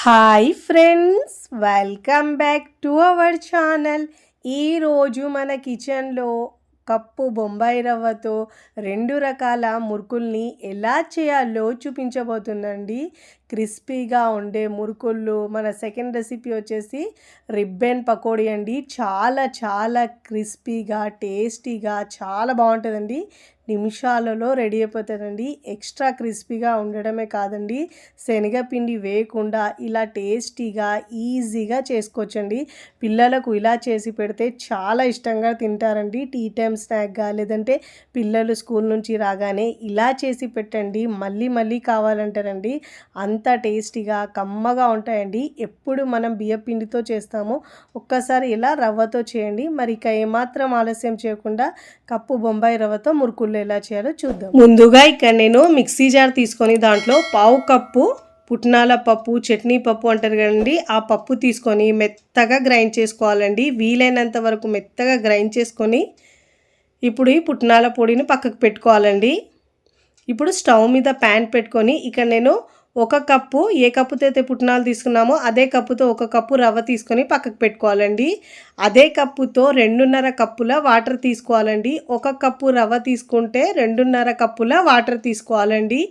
Hi friends, welcome back to our channel. ఈరోజు మన కిచెన్లో కప్పు బొంబాయి రవ్వతో 2 రకాల మురుకుల్ని ఎలా చేయాలో చూపించబోతుందండి. క్రిస్పీగా ఉండే మురుకుళ్ళు. మన సెకండ్ రెసిపీ వచ్చేసి రిబ్బన్ పకోడీ అండి. చాలా చాలా క్రిస్పీగా, టేస్టీగా చాలా బాగుంటుందండి. నిమిషాలలో రెడీ అయిపోతుందండి. ఎక్స్ట్రా క్రిస్పీగా ఉండడమే కాదండి, శనగపిండి వేయకుండా ఇలా టేస్టీగా ఈజీగా చేసుకోవచ్చండి. పిల్లలకు ఇలా చేసి పెడితే చాలా ఇష్టంగా తింటారండి. టీ టైం స్నాక్గా, లేదంటే పిల్లలు స్కూల్ నుంచి రాగానే ఇలా చేసి పెట్టండి, మళ్ళీ మళ్ళీ కావాలంటారండి. అంత టేస్టీగా కమ్మగా ఉంటాయండి. ఎప్పుడు మనం బియ్యపిండితో చేస్తామో ఒక్కసారి ఇలా రవ్వతో చేయండి. మరి ఇక ఏమాత్రం ఆలస్యం చేయకుండా కప్పు బొంబాయి రవ్వతో మురుకుళ్ళు ఎలా చేయాలో చూద్దాం. ముందుగా ఇక్కడ నేను మిక్సీ జార్ తీసుకొని దాంట్లో పావు కప్పు పుట్నాల పప్పు, చట్నీ పప్పు అంటారు కదండి, ఆ పప్పు తీసుకొని మెత్తగా గ్రైండ్ చేసుకోవాలండి. వీలైనంత వరకు మెత్తగా గ్రైండ్ చేసుకొని ఇప్పుడు ఈ పుట్నాల పొడిని పక్కకు పెట్టుకోవాలండి. ఇప్పుడు స్టవ్ మీద ప్యాన్ పెట్టుకొని ఇక్కడ నేను 1 కప్పు, ఏ కప్పుతో అయితే పుట్నాలు తీసుకున్నామో అదే కప్పుతో 1 కప్పు రవ్వ తీసుకొని పక్కకు పెట్టుకోవాలండి. అదే కప్పుతో 2.5 కప్పుల వాటర్ తీసుకోవాలండి. 1 కప్పు రవ్వ తీసుకుంటే 2.5 కప్పుల వాటర్ తీసుకోవాలండి.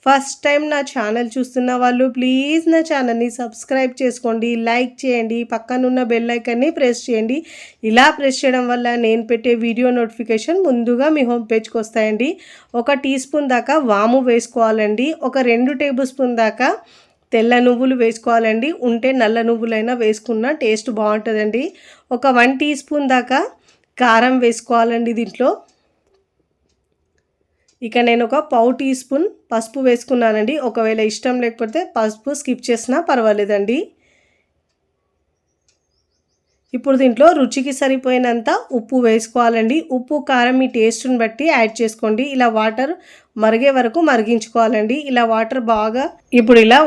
ఫస్ట్ టైం నా ఛానల్ చూస్తున్న వాళ్ళు ప్లీజ్ నా ఛానల్ని సబ్స్క్రైబ్ చేసుకోండి, లైక్ చేయండి, పక్కనున్న బెల్ ఐకాన్ని ప్రెస్ చేయండి. ఇలా ప్రెస్ చేయడం వల్ల నేను పెట్టే వీడియో నోటిఫికేషన్ ముందుగా మీ హోమ్ పేజ్కి వస్తాయండి. 1 టీ స్పూన్ దాకా వాము వేసుకోవాలండి. ఒక 2 టేబుల్ స్పూన్ దాకా తెల్ల నువ్వులు వేసుకోవాలండి. ఉంటే నల్ల నువ్వులైనా వేసుకున్న టేస్ట్ బాగుంటుందండి. ఒక 1 టీ స్పూన్ దాకా కారం వేసుకోవాలండి. దీంట్లో ఇక నేను ఒక పావు టీ స్పూన్ పసుపు వేసుకున్నానండి. ఒకవేళ ఇష్టం లేకపోతే పసుపు స్కిప్ చేసినా పర్వాలేదండి. ఇప్పుడు దీంట్లో రుచికి సరిపోయినంత ఉప్పు వేసుకోవాలండి. ఉప్పు, కారం మీ టేస్ట్ని బట్టి యాడ్ చేసుకోండి. ఇలా వాటర్ మరిగే వరకు మరిగించుకోవాలండి. ఇలా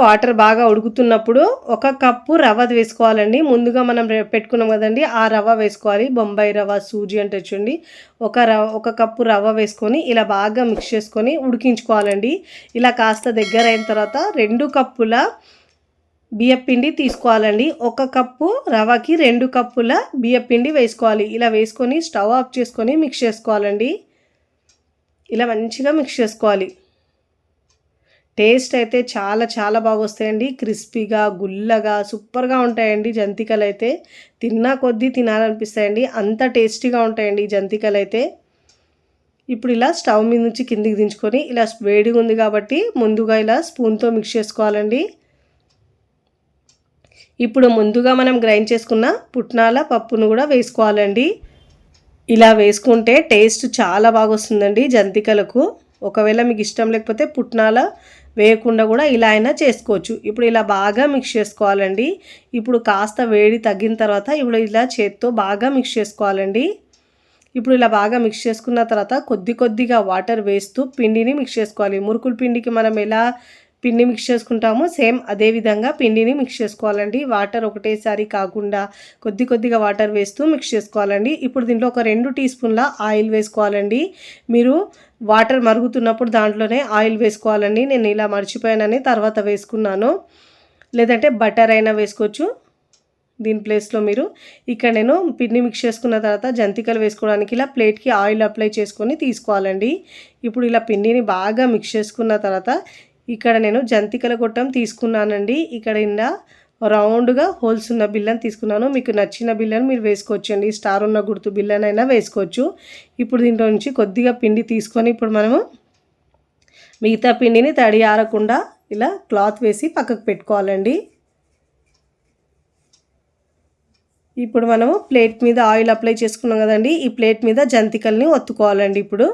వాటర్ బాగా ఉడుకుతున్నప్పుడు 1 కప్పు రవ్వ వేసుకోవాలండి. ముందుగా మనం పెట్టుకున్నాం కదండి, ఆ రవ్వ వేసుకోవాలి. బొంబాయి రవ్వ, సూజీ అంటే చూడండి. 1 కప్పు రవ్వ వేసుకొని ఇలా బాగా మిక్స్ చేసుకొని ఉడికించుకోవాలండి. ఇలా కాస్త దగ్గర అయిన తర్వాత 2 కప్పుల బియ్యపిండి తీసుకోవాలండి. 1 కప్పు రవ్వకి 2 కప్పుల బియ్యపిండి వేసుకోవాలి. ఇలా వేసుకొని స్టవ్ ఆఫ్ చేసుకొని మిక్స్ చేసుకోవాలండి. ఇలా మంచిగా మిక్స్ చేసుకోవాలి. టేస్ట్ అయితే చాలా చాలా బాగా వస్తాయండి. క్రిస్పీగా, గుల్లగా, సూపర్గా ఉంటాయండి. జంతికలు అయితే తిన్నా కొద్దీ తినాలనిపిస్తాయండి. అంత టేస్టీగా ఉంటాయండి జంతికలు అయితే. ఇప్పుడు ఇలా స్టవ్ మీద నుంచి కిందికి దించుకొని ఇలా వేడిగా ఉంది కాబట్టి ముందుగా ఇలా స్పూన్తో మిక్స్ చేసుకోవాలండి. ఇప్పుడు ముందుగా మనం గ్రైండ్ చేసుకున్న పుట్నాల పప్పును కూడా వేసుకోవాలండి. ఇలా వేసుకుంటే టేస్ట్ చాలా బాగా వస్తుందండి జంతికలకు. ఒకవేళ మీకు ఇష్టం లేకపోతే పుట్నాల వేయకుండా కూడా ఇలా అయినా చేసుకోవచ్చు. ఇప్పుడు ఇలా బాగా మిక్స్ చేసుకోవాలండి. ఇప్పుడు కాస్త వేడి తగ్గిన తర్వాత ఇప్పుడు ఇలా చేత్తో బాగా మిక్స్ చేసుకోవాలండి. ఇప్పుడు ఇలా బాగా మిక్స్ చేసుకున్న తర్వాత కొద్దిగా వాటర్ వేస్తూ పిండిని మిక్స్ చేసుకోవాలి. మురుకుల పిండికి మనం ఎలా పిండి మిక్స్ చేసుకుంటాము సేమ్ అదే విధంగా పిండిని మిక్స్ చేసుకోవాలండి. వాటర్ ఒకటేసారి కాకుండా కొద్దిగా వాటర్ వేస్తూ మిక్స్ చేసుకోవాలండి. ఇప్పుడు దీంట్లో ఒక 2 టీ స్పూన్ల ఆయిల్ వేసుకోవాలండి. మీరు వాటర్ మరుగుతున్నప్పుడు దాంట్లోనే ఆయిల్ వేసుకోవాలండి. నేను ఇలా మర్చిపోయానని తర్వాత వేసుకున్నాను. లేదంటే బటర్ అయినా వేసుకోవచ్చు దీని ప్లేస్లో మీరు. ఇక్కడ నేను పిండి మిక్స్ చేసుకున్న తర్వాత జంతికలు వేసుకోవడానికి ఇలా ప్లేట్కి ఆయిల్ అప్లై చేసుకొని తీసుకోవాలండి. ఇప్పుడు ఇలా పిండిని బాగా మిక్స్ చేసుకున్న తర్వాత ఇక్కడ నేను జంతికల గొట్టం తీసుకున్నానండి. ఇక్కడ రౌండ్గా హోల్స్ ఉన్న బిల్లని తీసుకున్నాను. మీకు నచ్చిన బిల్లని మీరు వేసుకోవచ్చండి. స్టార్ ఉన్న గుర్తు బిల్లనైనా వేసుకోవచ్చు. ఇప్పుడు దీంట్లో నుంచి కొద్దిగా పిండి తీసుకొని ఇప్పుడు మనము మిగతా పిండిని తడి ఆరకుండా ఇలా క్లాత్ వేసి పక్కకు పెట్టుకోవాలండి. ఇప్పుడు మనము ప్లేట్ మీద ఆయిల్ అప్లై చేసుకున్నాం కదండి, ఈ ప్లేట్ మీద జంతికల్ని ఒత్తుకోవాలండి. ఇప్పుడు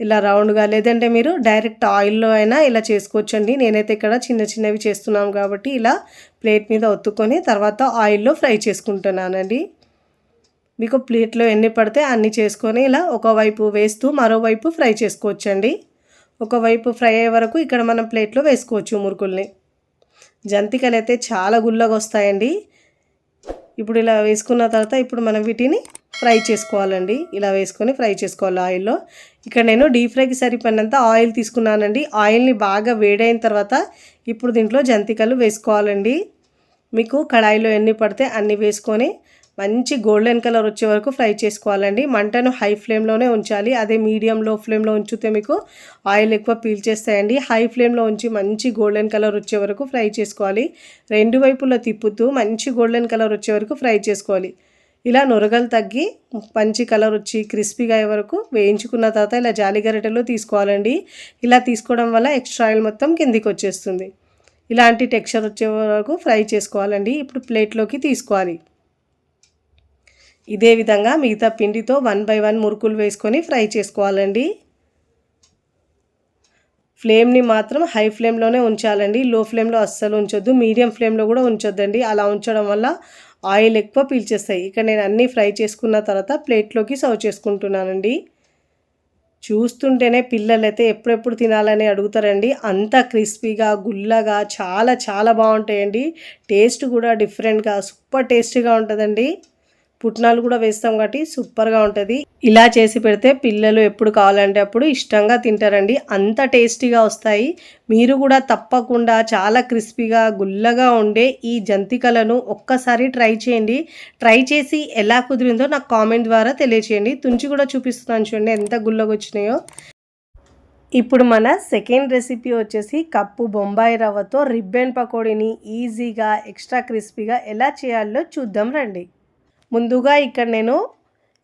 ఇలా రౌండ్గా, లేదంటే మీరు డైరెక్ట్ ఆయిల్లో అయినా ఇలా చేసుకోవచ్చండి. నేనైతే ఇక్కడ చిన్నవి చేస్తున్నాను కాబట్టి ఇలా ప్లేట్ మీద ఒత్తుకొని తర్వాత ఆయిల్లో ఫ్రై చేసుకుంటున్నానండి. మీకు ప్లేట్లో ఎన్ని పడితే అన్ని చేసుకొని ఇలా ఒకవైపు వేస్తూ మరోవైపు ఫ్రై చేసుకోవచ్చండి. ఒకవైపు ఫ్రై అయ్యే వరకు ఇక్కడ మనం ప్లేట్లో వేసుకోవచ్చు మురుకుల్ని. జంతికలు అయితే చాలా గుల్లగా వస్తాయండి. ఇప్పుడు ఇలా వేసుకున్న తర్వాత ఇప్పుడు మనం వీటిని ఫ్రై చేసుకోవాలండి. ఇలా వేసుకొని ఫ్రై చేసుకోవాలి ఆయిల్లో. ఇక్కడ నేను డీప్ ఫ్రైకి సరిపడినంత ఆయిల్ తీసుకున్నానండి. ఆయిల్ని బాగా వేడైన తర్వాత ఇప్పుడు దీంట్లో జంతికలు వేసుకోవాలండి. మీకు కడాయిలో ఎన్ని పడితే అన్ని వేసుకొని మంచి గోల్డెన్ కలర్ వచ్చే వరకు ఫ్రై చేసుకోవాలండి. మంటను హై ఫ్లేమ్లోనే ఉంచాలి. అదే మీడియం లో ఫ్లేమ్లో ఉంచితే మీకు ఆయిల్ ఎక్కువ పీల్చేస్తాయండి. హై ఫ్లేమ్లో ఉంచి మంచి గోల్డెన్ కలర్ వచ్చే వరకు ఫ్రై చేసుకోవాలి. రెండు వైపులా తిప్పుతూ మంచి గోల్డెన్ కలర్ వచ్చే వరకు ఫ్రై చేసుకోవాలి. ఇలా నొరగలు తగ్గి మంచి కలర్ వచ్చి క్రిస్పీగా అయ్యే వరకు వేయించుకున్న తర్వాత ఇలా జాలిగరిటెలో తీసుకోవాలండి. ఇలా తీసుకోవడం వల్ల ఎక్స్ట్రా ఆయిల్ మొత్తం కిందికి వచ్చేస్తుంది. ఇలాంటి టెక్స్చర్ వచ్చే వరకు ఫ్రై చేసుకోవాలండి. ఇప్పుడు ప్లేట్లోకి తీసుకోవాలి. ఇదే విధంగా మిగతా పిండితో 1 by 1 మురుకులు వేసుకొని ఫ్రై చేసుకోవాలండి. ఫ్లేమ్ని మాత్రం హై ఫ్లేమ్లోనే ఉంచాలండి. లో ఫ్లేమ్లో అస్సలు ఉంచొద్దు. మీడియం ఫ్లేమ్లో కూడా ఉంచొద్దండి. అలా ఉంచడం వల్ల ఆయిల్ ఎక్కువ పీల్చేస్తాయి. ఇక నేను అన్నీ ఫ్రై చేసుకున్న తర్వాత ప్లేట్లోకి సర్వ్ చేసుకుంటున్నానండి. చూస్తుంటేనే పిల్లలైతే ఎప్పుడెప్పుడు తినాలని అడుగుతారండి. అంత క్రిస్పీగా గుల్లగా చాలా చాలా బాగుంటాయండి. టేస్ట్ కూడా డిఫరెంట్గా సూపర్ టేస్టీగా ఉంటుందండి. పుట్నాలు కూడా వేస్తాం కాబట్టి సూపర్గా ఉంటుంది. ఇలా చేసి పెడితే పిల్లలు ఎప్పుడు కావాలంటే అప్పుడు ఇష్టంగా తింటారండి. అంత టేస్టీగా వస్తాయి. మీరు కూడా తప్పకుండా చాలా క్రిస్పీగా గుల్లగా ఉండే ఈ జంతికలను ఒక్కసారి ట్రై చేయండి. ట్రై చేసి ఎలా కుదిరిందో నాకు కామెంట్ ద్వారా తెలియచేయండి. తుంచి కూడా చూపిస్తున్నాను చూడండి ఎంత గుల్లగా వచ్చినాయో. ఇప్పుడు మన సెకండ్ రెసిపీ వచ్చేసి కప్పు బొంబాయి రవ్వతో రిబ్బన్ పకోడీని ఈజీగా ఎక్స్ట్రా క్రిస్పీగా ఎలా చేయాలో చూద్దాం రండి. ముందుగా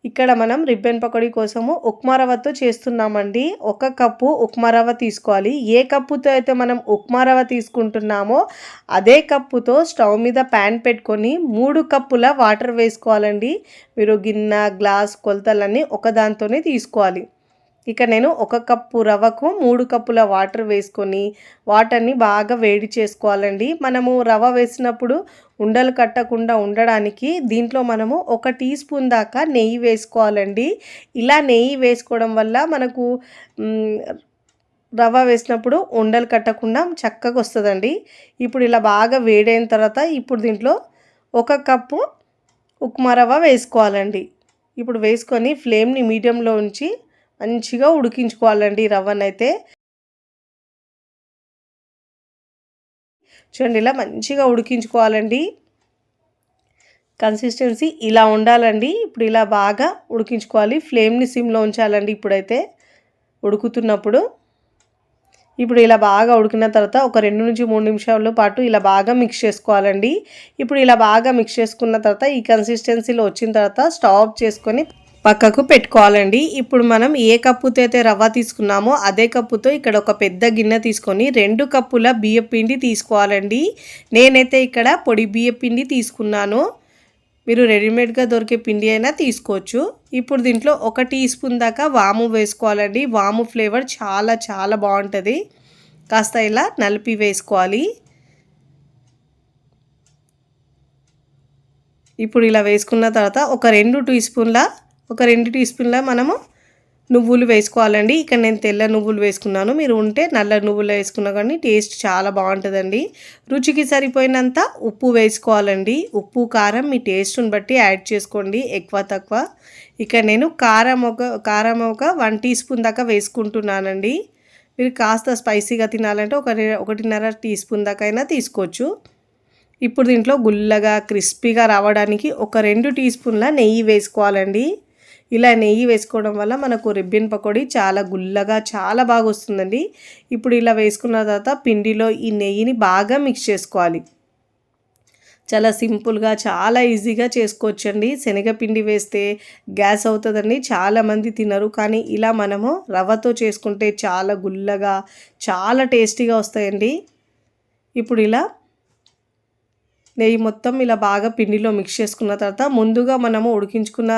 ఇక్కడ మనం రిబ్బన్ పకోడీ కోసము ఉప్మా రవ్వతో చేస్తున్నామండి. 1 కప్పు ఉప్మా రవ్వ తీసుకోవాలి. ఏ కప్పుతో అయితే మనం ఉప్మా రవ్వ తీసుకుంటున్నామో అదే కప్పుతో స్టవ్ మీద ప్యాన్ పెట్టుకొని 3 కప్పుల వాటర్ వేసుకోవాలండి. మీరు గిన్నె గ్లాస్ కొలతలన్నీ ఒకదాంతోనే తీసుకోవాలి. ఇక నేను 1 కప్పు రవ్వకు 3 కప్పుల వాటర్ వేసుకొని వాటర్ని బాగా వేడి చేసుకోవాలండి. మనము రవ్వ వేసినప్పుడు ఉండలు కట్టకుండా ఉండడానికి దీంట్లో మనము 1 టీ స్పూన్ దాకా నెయ్యి వేసుకోవాలండి. ఇలా నెయ్యి వేసుకోవడం వల్ల మనకు రవ్వ వేసినప్పుడు ఉండలు కట్టకుండా చక్కగా వస్తుందండి. ఇప్పుడు ఇలా బాగా వేడైన తర్వాత ఇప్పుడు దీంట్లో 1 కప్పు ఉప్మా రవ్వ వేసుకోవాలండి. ఇప్పుడు వేసుకొని ఫ్లేమ్ని మీడియంలో ఉంచి మంచిగా ఉడికించుకోవాలండి రవ్వనైతే. చూడండి ఇలా మంచిగా ఉడికించుకోవాలండి. కన్సిస్టెన్సీ ఇలా ఉండాలండి. ఇప్పుడు ఇలా బాగా ఉడికించుకోవాలి. ఫ్లేమ్ని సిమ్లో ఉంచాలండి. ఇప్పుడైతే ఉడుకుతున్నప్పుడు ఇప్పుడు ఇలా బాగా ఉడికిన తర్వాత ఒక 2 నుంచి 3 నిమిషాల పాటు ఇలా బాగా మిక్స్ చేసుకోవాలండి. ఇప్పుడు ఇలా బాగా మిక్స్ చేసుకున్న తర్వాత ఈ కన్సిస్టెన్సీలో వచ్చిన తర్వాత స్టవ్ ఆఫ్ చేసుకొని పక్కకు పెట్టుకోవాలండి. ఇప్పుడు మనం ఏ కప్పుతో అయితే రవ్వ తీసుకున్నామో అదే కప్పుతో ఇక్కడ ఒక పెద్ద గిన్నె తీసుకొని 2 కప్పుల బియ్యం పిండి తీసుకోవాలండి. నేనైతే ఇక్కడ పొడి బియ్యం పిండి తీసుకున్నాను. మీరు రెడీమేడ్గా దొరికే పిండి అయినా తీసుకోవచ్చు. ఇప్పుడు దీంట్లో 1 టీ స్పూన్ దాకా వాము వేసుకోవాలండి. వాము ఫ్లేవర్ చాలా చాలా బాగుంటుంది. కాస్త ఇలా నలిపి వేసుకోవాలి. ఇప్పుడు ఇలా వేసుకున్న తర్వాత ఒక 2 టీ స్పూన్ల మనము నువ్వులు వేసుకోవాలండి. ఇక్కడ నేను తెల్ల నువ్వులు వేసుకున్నాను. మీరు ఉంటే నల్ల నువ్వులు వేసుకున్నా కానీ టేస్ట్ చాలా బాగుంటుందండి. రుచికి సరిపోయినంత ఉప్పు వేసుకోవాలండి. ఉప్పు కారం మీ టేస్ట్ని బట్టి యాడ్ చేసుకోండి, ఎక్కువ తక్కువ. ఇక్కడ నేను కారం ఒక 1 టీ స్పూన్ దాకా వేసుకుంటున్నానండి. మీరు కాస్త స్పైసీగా తినాలంటే 1.5 టీ స్పూన్ దాకా అయినా తీసుకోవచ్చు. ఇప్పుడు దీంట్లో గుల్లగా క్రిస్పీగా రావడానికి ఒక 2 టీ స్పూన్ల నెయ్యి వేసుకోవాలండి. ఇలా నెయ్యి వేసుకోవడం వల్ల మనకు రిబ్బన్ పకోడీ చాలా గుల్లగా చాలా బాగా వస్తుందండి. ఇప్పుడు ఇలా వేసుకున్న తర్వాత పిండిలో ఈ నెయ్యిని బాగా మిక్స్ చేసుకోవాలి. చాలా సింపుల్గా చాలా ఈజీగా చేసుకోవచ్చండి. శనగపిండి వేస్తే గ్యాస్ అవుతుందండి, చాలామంది తినరు. కానీ ఇలా మనము రవ్వతో చేసుకుంటే చాలా గుల్లగా చాలా టేస్టీగా వస్తాయండి. ఇప్పుడు ఇలా నెయ్యి మొత్తం ఇలా బాగా పిండిలో మిక్స్ చేసుకున్న తర్వాత ముందుగా మనము ఉడికించుకున్న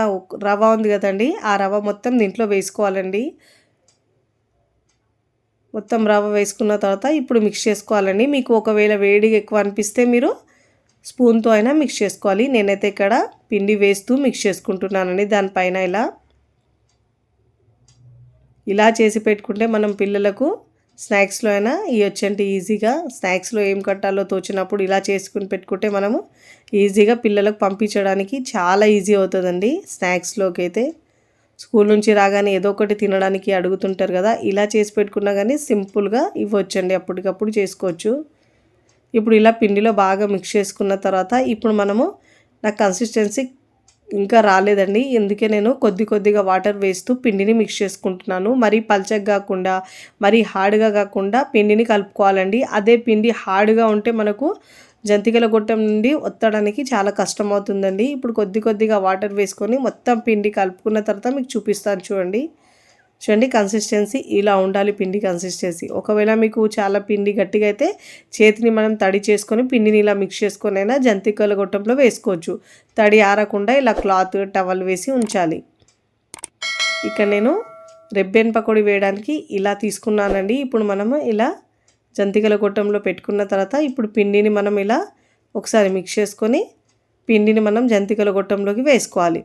రవ్వ ఉంది కదండి, ఆ రవ్వ మొత్తం దీంట్లో వేసుకోవాలండి. మొత్తం రవ్వ వేసుకున్న తర్వాత ఇప్పుడు మిక్స్ చేసుకోవాలండి. మీకు ఒకవేళ వేడిగా ఎక్కువ అనిపిస్తే మీరు స్పూన్తో అయినా మిక్స్ చేసుకోవాలి. నేనైతే ఇక్కడ పిండి వేస్తూ మిక్స్ చేసుకుంటున్నానండి. దానిపైన ఇలా చేసి పెట్టుకుంటే మనం పిల్లలకు స్నాక్స్లో అయినా ఇవ్వచ్చండి ఈజీగా. స్నాక్స్లో ఏం కట్టాలో తోచినప్పుడు ఇలా చేసుకుని పెట్టుకుంటే మనము ఈజీగా పిల్లలకు పంపించడానికి చాలా ఈజీ అవుతుందండి. స్నాక్స్లోకి అయితే స్కూల్ నుంచి రాగానే ఏదో ఒకటి తినడానికి అడుగుతుంటారు కదా, ఇలా చేసి పెట్టుకున్నా కానీ సింపుల్గా ఇవ్వచ్చండి, అప్పటికప్పుడు చేసుకోవచ్చు. ఇప్పుడు ఇలా పిండిలో బాగా మిక్స్ చేసుకున్న తర్వాత ఇప్పుడు మనము నాకు కన్సిస్టెన్సీ ఇంకా రాలేదండి, అందుకే నేను కొద్దిగా వాటర్ వేస్తూ పిండిని మిక్స్ చేసుకుంటున్నాను. మరీ పల్చగా కాకుండా మరీ హార్డ్గా కాకుండా పిండిని కలుపుకోవాలండి. అదే పిండి హార్డ్గా ఉంటే మనకు జంతికల గొట్టం నుండి ఒత్తడానికి చాలా కష్టం అవుతుందండి. ఇప్పుడు కొద్దిగా వాటర్ వేసుకొని మొత్తం పిండి కలుపుకున్న తర్వాత మీకు చూపిస్తాను చూడండి. కన్సిస్టెన్సీ ఇలా ఉండాలి పిండి కన్సిస్టెన్సీ. ఒకవేళ మీకు చాలా పిండి గట్టిగా అయితే చేతిని మనం తడి చేసుకొని పిండిని ఇలా మిక్స్ చేసుకొని అయినా జంతికల గొట్టంలో వేసుకోవచ్చు. తడి ఆరకుండా ఇలా క్లాత్ టవల్ వేసి ఉంచాలి. ఇక్కడ నేను రెబ్బెన్ పకోడీ వేయడానికి ఇలా తీసుకున్నానండి. ఇప్పుడు మనము ఇలా జంతికల గొట్టంలో పెట్టుకున్న తర్వాత ఇప్పుడు పిండిని మనం ఇలా ఒకసారి మిక్స్ చేసుకొని పిండిని మనం జంతికల గొట్టంలోకి వేసుకోవాలి.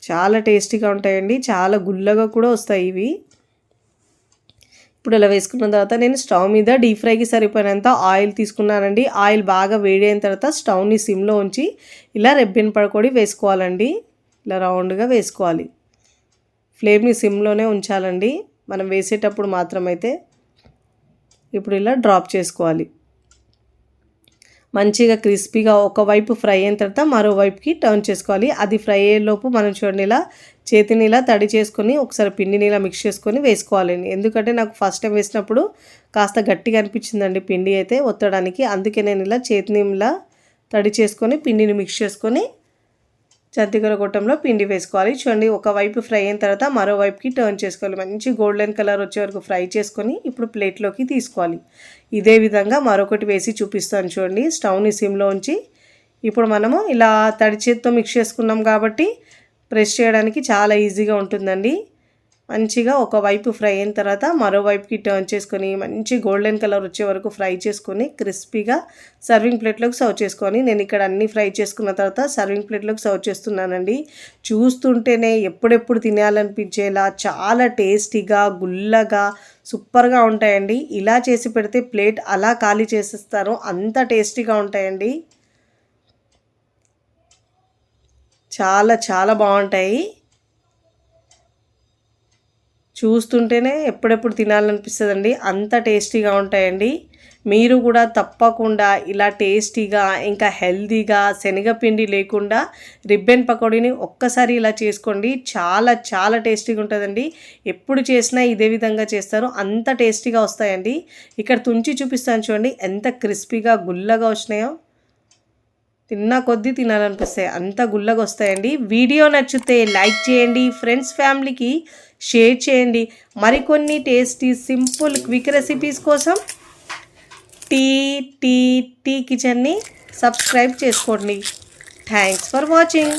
చాలా టేస్టీగా ఉంటాయండి, చాలా గుల్లగా కూడా వస్తాయి ఇవి. ఇప్పుడు ఇలా వేసుకున్న తర్వాత నేను స్టవ్ మీద డీప్ ఫ్రైకి సరిపోయినంత ఆయిల్ తీసుకున్నానండి. ఆయిల్ బాగా వేడి అయిన తర్వాత స్టవ్ని సిమ్లో ఉంచి ఇలా రెబ్బెన్ పకోడీ వేసుకోవాలండి. ఇలా రౌండ్గా వేసుకోవాలి. ఫ్లేమ్ని సిమ్లోనే ఉంచాలండి మనం వేసేటప్పుడు మాత్రమైతే. ఇప్పుడు ఇలా డ్రాప్ చేసుకోవాలి. మంచిగా క్రిస్పీగా ఒకవైపు ఫ్రై అయిన తర్వాత మరోవైపుకి టర్న్ చేసుకోవాలి. అది ఫ్రై అయ్యేలోపు మనం చూడండి ఇలా చేతిని ఇలా తడి చేసుకొని ఒకసారి పిండిని ఇలా మిక్స్ చేసుకొని వేసుకోవాలండి. ఎందుకంటే నాకు ఫస్ట్ టైం వేసినప్పుడు కాస్త గట్టిగా అనిపించిందండి పిండి అయితే ఒత్తడానికి, అందుకే నేను ఇలా చేతిని ఇలా తడి చేసుకొని పిండిని మిక్స్ చేసుకొని జంతికల గొట్టంలో పిండి వేసుకోవాలి. చూడండి ఒకవైపు ఫ్రై అయిన తర్వాత మరోవైపుకి టర్న్ చేసుకోవాలి. మంచి గోల్డెన్ కలర్ వచ్చే వరకు ఫ్రై చేసుకొని ఇప్పుడు ప్లేట్లోకి తీసుకోవాలి. ఇదే విధంగా మరొకటి వేసి చూపిస్తాను చూడండి. స్టవ్ని సిమ్లో ఉంచి ఇప్పుడు మనము ఇలా తడి చేతితో మిక్స్ చేసుకున్నాం కాబట్టి ప్రెస్ చేయడానికి చాలా ఈజీగా ఉంటుందండి. మంచిగా ఒకవైపు ఫ్రై అయిన తర్వాత మరోవైపుకి టర్న్ చేసుకొని మంచి గోల్డెన్ కలర్ వచ్చే వరకు ఫ్రై చేసుకొని క్రిస్పీగా సర్వింగ్ ప్లేట్లోకి సర్వ్ చేసుకొని, నేను ఇక్కడ అన్నీ ఫ్రై చేసుకున్న తర్వాత సర్వింగ్ ప్లేట్లోకి సర్వ్ చేస్తున్నానండి. చూస్తుంటేనే ఎప్పుడెప్పుడు తినాలనిపించేలా చాలా టేస్టీగా గుల్లగా సూపర్గా ఉంటాయండి. ఇలా చేసి పెడితే ప్లేట్ అలా ఖాళీ చేసేస్తారు, అంత టేస్టీగా ఉంటాయండి. చాలా బాగుంటాయి. చూస్తుంటేనే ఎప్పుడెప్పుడు తినాలనిపిస్తుందండి, అంత టేస్టీగా ఉంటాయండి. మీరు కూడా తప్పకుండా ఇలా టేస్టీగా ఇంకా హెల్తీగా శనగపిండి లేకుండా రిబ్బన్ పకోడీని ఒక్కసారి ఇలా చేసుకోండి. చాలా టేస్టీగా ఉంటుందండి. ఎప్పుడు చేసినా ఇదే విధంగా చేస్తారు, అంత టేస్టీగా వస్తాయండి. ఇక్కడ తుంచి చూపిస్తాను చూడండి ఎంత క్రిస్పీగా గుల్లగా వచ్చినాయో. తిన్నా కొద్దీ తినాలనిపిస్తాయి, అంత గుల్లగా వస్తాయండి. వీడియో నచ్చితే లైక్ చేయండి, ఫ్రెండ్స్ ఫ్యామిలీకి షేర్ చేయండి. మరికొన్ని టేస్టీ సింపుల్ క్విక్ రెసిపీస్ కోసం టీ కిచెన్ని సబ్స్క్రైబ్ చేసుకోండి. Thanks for watching.